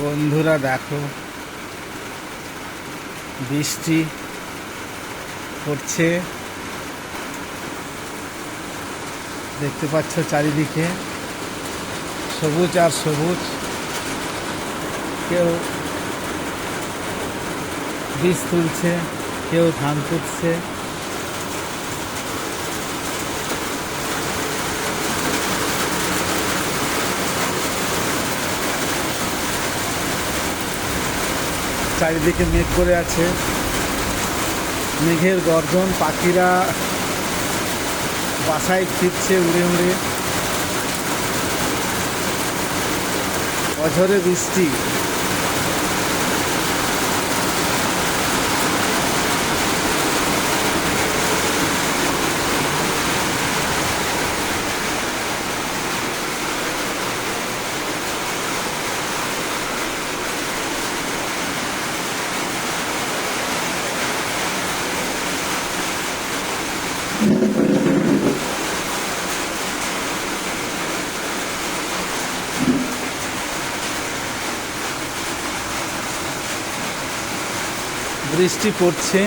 বন্ধুরা দেখো, বৃষ্টি পড়ছে, দেখতে পাচ্ছ চারিদিকে সবুজ আর সবুজ। কেউ বীজ তুলছে, কেউ ধান তুলছে। চারিদিকে মেঘ করে আছে, মেঘের গর্জন, পাখিরা বাসায় ফিরছে উড়ে উড়ে। অঝরে বৃষ্টি, বৃষ্টি পড়ছে,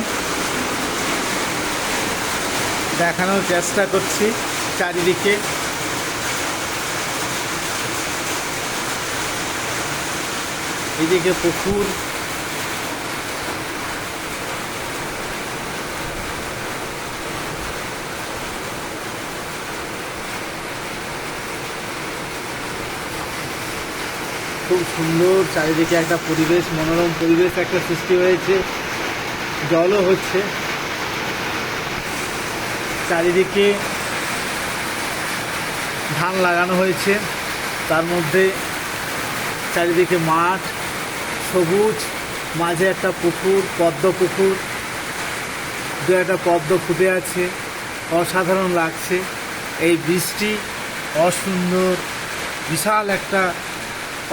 দেখানোর চেষ্টা করছি চারিদিকে। এদিকে পুকুর, খুব সুন্দর চারিদিকে একটা পরিবেশ, মনোরম পরিবেশ একটা সৃষ্টি হয়েছে। জলও হচ্ছে চারিদিকে, ধান লাগানো হয়েছে, তার মধ্যে চারিদিকে মাঠ সবুজ, মাঝে একটা পুকুর, পদ্ম পুকুর, দু একটা পদ্ম ফুটে আছে, অসাধারণ লাগছে। এই বৃষ্টি অসুন্দর, বিশাল একটা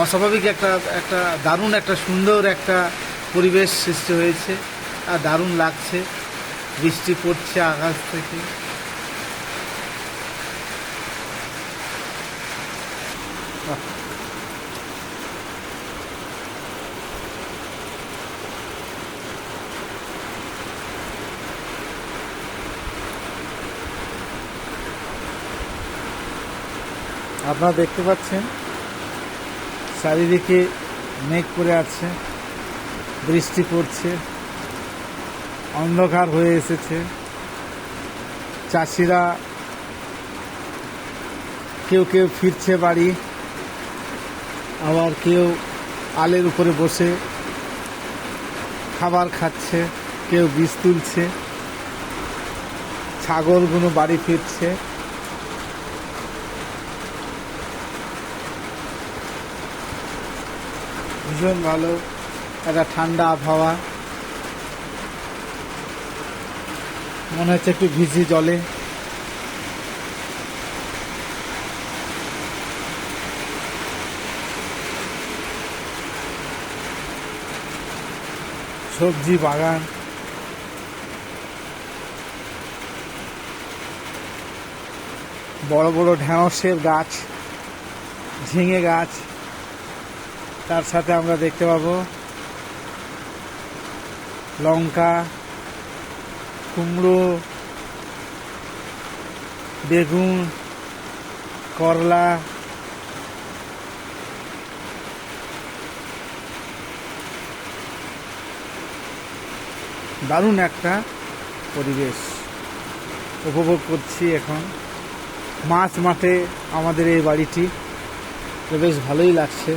অস্বাভাবিক একটা দারুণ একটা সুন্দর একটা পরিবেশ সৃষ্টি হয়েছে আর দারুণ লাগছে। বৃষ্টি পড়ছে আকাশ থেকে। আপনারা দেখতে পাচ্ছেন চারিদিকে মেঘ করে আছে, বৃষ্টি পড়ছে, অন্ধকার হয়ে এসেছে। চাষিরা কেউ কেউ ফিরছে বাড়ি, আবার কেউ আলের উপরে বসে খাবার খাচ্ছে, কেউ বীজ তুলছে, ছাগলগুলো বাড়ি ফিরছে। ভীষণ ভালো একটা ঠান্ডা আবহাওয়া, মনে হচ্ছে একটু ভিজি জলে। সবজি বাগান, বড় বড় ঢেঁড়সের গাছ, ঝিঙে গাছ, তার সাথে আমরা দেখতে পাবো লঙ্কা, কুমড়ো, বেগুন, করলা। দারুণ একটা পরিবেশ উপভোগ করছি এখন। মাছ মাঠে আমাদের এই বাড়িটি, তো বেশ ভালোই লাগছে।